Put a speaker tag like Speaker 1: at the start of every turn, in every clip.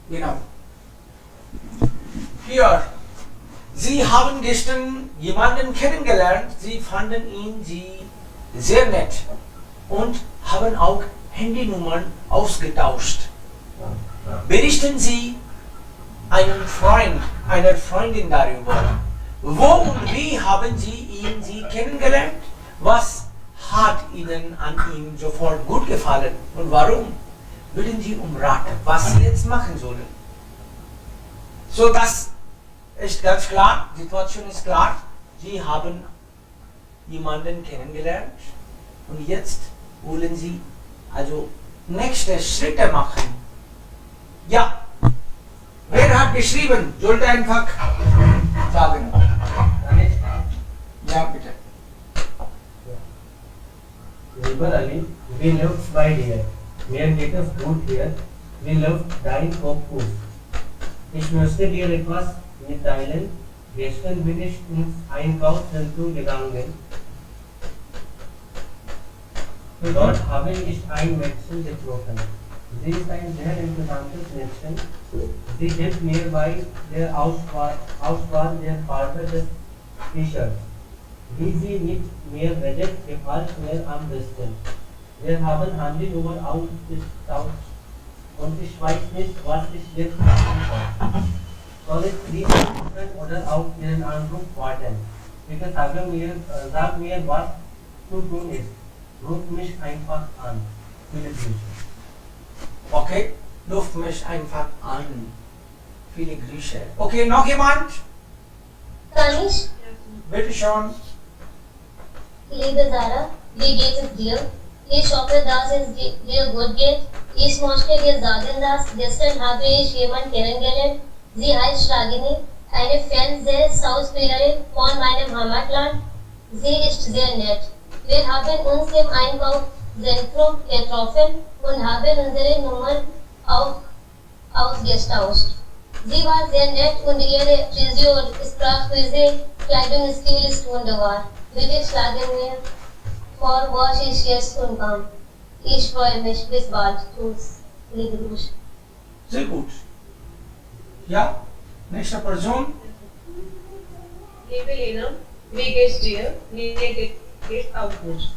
Speaker 1: Genau. Hier. Sie haben gestern jemanden kennengelernt. Sie fanden ihn sehr nett und haben auch Handynummern ausgetauscht. Berichten Sie einem Freund, einer Freundin darüber. Wo und wie haben Sie kennengelernt? Was hat Ihnen an ihm sofort gut gefallen und warum? Bitten Sie um Rat, was Sie jetzt machen sollen. So, das ist ganz klar, die Situation ist klar. Sie haben jemanden kennengelernt und jetzt wollen Sie also nächste Schritte machen. Ja, wer hat geschrieben? Sollte einfach sagen. Ja, bitte.
Speaker 2: Neighbor Ali, we love my dear. Mehr geht es gut hier. We love dein Obhut. Ich möchte dir etwas mitteilen. Gestern bin ich ins Einkaufszentrum gegangen. Dort habe ich ein Mädchen getroffen. Sie ist ein sehr interessantes Mädchen. Sie hilft mir bei der Auswahl der Farbe des T-Shirts. Wie sie mit mir redet, gefällt mir am besten. Wir haben Handynummer ausgetauscht und ich weiß nicht, was ich jetzt machen soll. Soll ich sie anrufen oder auf Ihren Anruf warten? Bitte sag mir, was zu tun ist. Ruf mich einfach an. Viele Grüße.
Speaker 1: Okay, ruf mich einfach an. Viele Grüße. Okay, noch jemand?
Speaker 3: Kann ich?
Speaker 1: Bitte schon.
Speaker 3: Liebe Sarah, wie geht es dir? Ich hoffe, dass es dir gut geht. Ich möchte dir sagen, dass gestern habe ich jemanden kennengelernt. Sie heißt Ragini, eine Fernsehschauspielerin von meinem Heimatland. Sie ist sehr nett. Wir haben uns im Einkaufszentrum getroffen und haben unsere Nummern auch ausgetauscht. Sie war sehr nett und ihre Frisur, Sprachweise, Kleidungsstil ist wunderbar. Bitte schlagen mir vor, was ich jetzt tun kann. Ich freue mich. Bis bald. Tschüss. Liebe Grüße.
Speaker 1: Sehr gut. Ja, nächste Person.
Speaker 4: Liebe Lena, wie geht's dir? Mir geht's auch gut.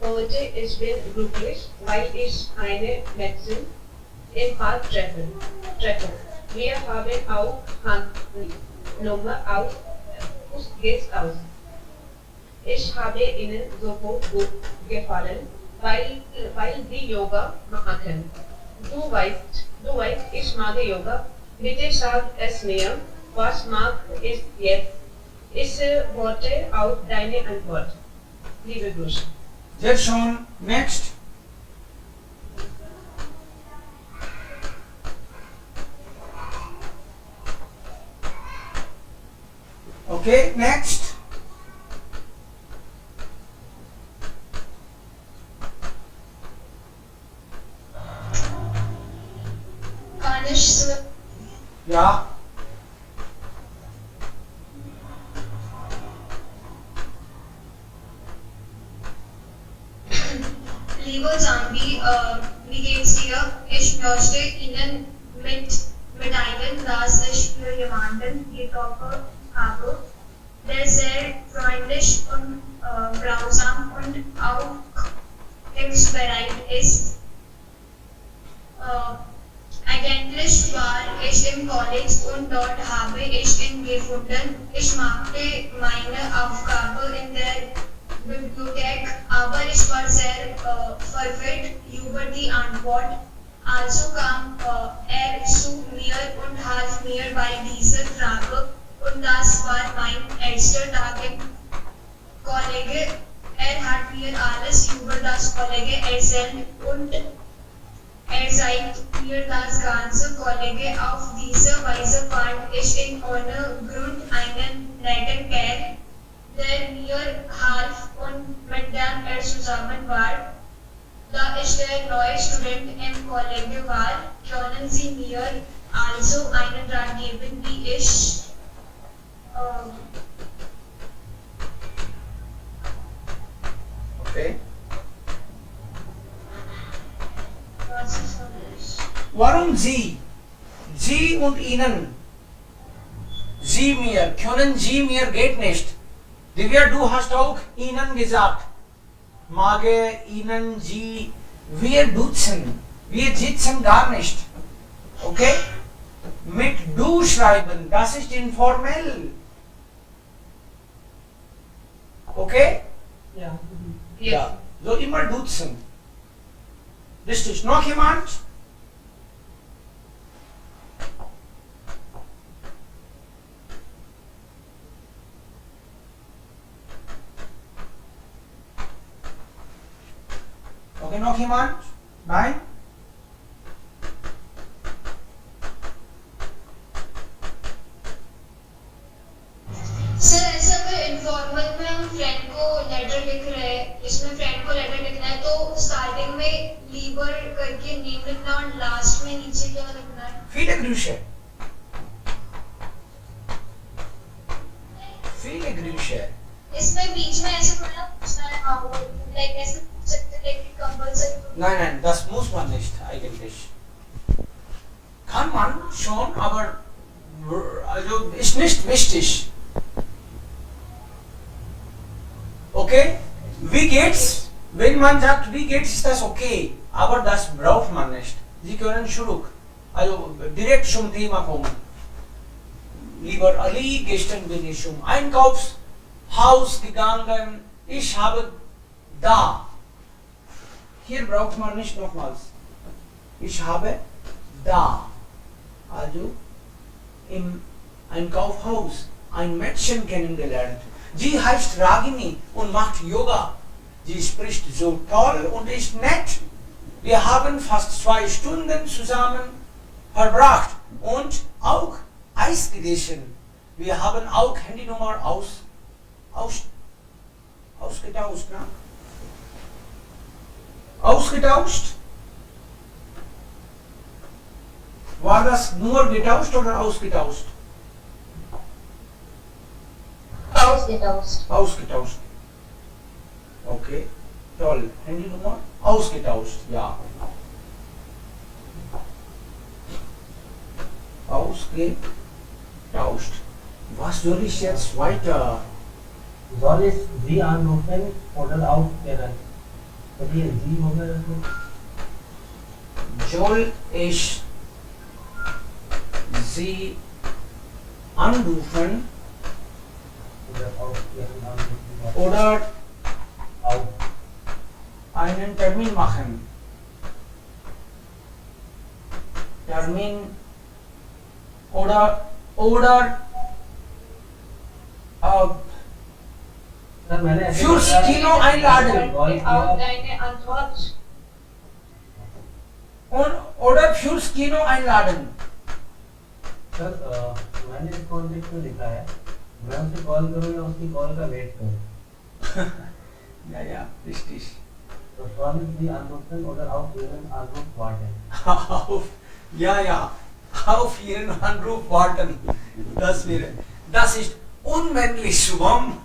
Speaker 4: Heute ich bin glücklich, weil ich eine Mädchen im Park treffe. Wir haben auch Handynummer ausgetauscht. Ich habe ihnen sofort gut gefallen, weil sie Yoga machen. Du weißt, ich mag Yoga. Bitte sag es mir, was mag ich jetzt? Ich warte auf deine Antwort. Liebe Grüße.
Speaker 1: Sehr schön. Next. Okay, next.
Speaker 3: Kann ich so?
Speaker 1: Ja.
Speaker 5: Liebe Zambi, wie geht's dir? Ich möchte Ihnen mitteilen, dass ich für jemanden getroffen habe, der sehr freundlich und grausam und auch hilfsbereit ist. Eigentlich war ich im College und dort habe ich ihn gefunden. Ich machte meine Aufgabe in der Bibliothek, aber ich war sehr verwirrt über die Antwort. Also kam er zu mir und half mir bei dieser Frage und das war mein erster Tag im Kollege. Er hat mir alles über das Kollege erzählt und er zeigt mir das ganze Kollege. Auf diese Weise fand ich in ohne Grund einen netten Kerl, der mir half und mit dem er zusammen war. Da ich der neue Student im Kollege war, können Sie mir also einen Rat geben, wie ich
Speaker 1: Okay.
Speaker 5: was ist das?
Speaker 1: Warum Sie Sie und Ihnen. Sie mir. Können Sie mir geht nicht. Divya, du hast auch Ihnen gesagt. Mage, Ihnen, Sie. Wir duzen. Wir sitzen gar nicht. Okay? Mit du schreiben, das ist informell. Okay?
Speaker 2: Ja.
Speaker 4: Yes.
Speaker 1: Ja. So immer duzen. Richtig. Noch jemand? Okay, noch jemand? Nein?
Speaker 5: Sir ऐसे अगर इनफॉर्मल में हम फ्रेंड को लेटर लिख रहे हैं, इसमें फ्रेंड को लेटर लिखना है तो स्टार्टिंग में लीबर करके नेम लिखना और लास्ट में नीचे क्या लिखना है?
Speaker 1: Viele Grüße. Viele Grüße.
Speaker 5: इसमें बीच में ऐसे थोड़ा पूछना है हाँ लाइक ऐसे पूछ सकते हैं like compulsory
Speaker 1: Nein, nein, das muss man nicht eigentlich. Kann man schon, aber also ist nicht wichtig. Okay? Wie geht's? Wenn man sagt, wie geht's, ist das okay. Aber das braucht man nicht. Sie können zurück. Also direkt zum Thema kommen. Lieber Ali, gestern bin ich zum Einkaufshaus gegangen. Ich habe da. Hier braucht man nicht nochmals. Ich habe da. Also im Einkaufshaus ein Mädchen kennengelernt. Sie heißt Ragini und macht Yoga. Sie spricht so toll und ist nett. Wir haben fast 2 Stunden zusammen verbracht und auch Eis gegessen. Wir haben auch Handynummer ausgetauscht. Ne? Ausgetauscht? War das nur getauscht oder ausgetauscht?
Speaker 3: Ausgetauscht.
Speaker 1: Ausgetauscht. Okay, toll. Handynummer? Ausgetauscht, ja. Ausgetauscht. Was soll ich jetzt weiter?
Speaker 2: Soll ich Sie anrufen oder aufklären? कभी जी होगा इसमें?
Speaker 1: Soll ich Sie anrufen
Speaker 2: oder aufklären anrufen
Speaker 1: oder
Speaker 2: auf
Speaker 1: einen Termin machen? Termin oder
Speaker 2: sir मैंने ऐसे
Speaker 1: Fürs
Speaker 2: बताया-
Speaker 1: Kino einladen.
Speaker 2: Call
Speaker 4: Auch
Speaker 2: किया
Speaker 4: deine Antwort.
Speaker 1: oder fürs Kino einladen.
Speaker 2: Sir मैंने इस कॉन्टेक्स्ट में लिखा है मैं उसे कॉल करूँ या उसकी कॉल का वेट करूँ
Speaker 1: Ja, richtig.
Speaker 2: तो sollen Sie anrufen oder auf Ihren Anruf warten?
Speaker 1: Auf Ihren Anruf warten. Das ist unmännlich, Shubham.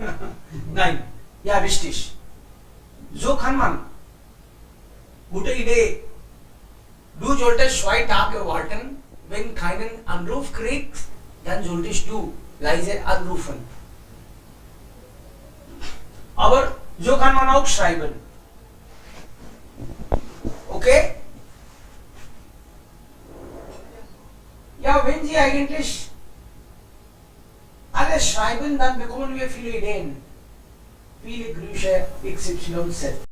Speaker 1: Nein, ja, richtig. So kann man. Gute Idee. Du solltest 2 Tage warten. Wenn keinen Anruf kriegst, dann solltest du leise anrufen. Aber so kann man auch schreiben. Okay? Ja, wenn Sie eigentlich alles schreiben, dann bekommen wir viele Ideen. Viele Grüße XYZ.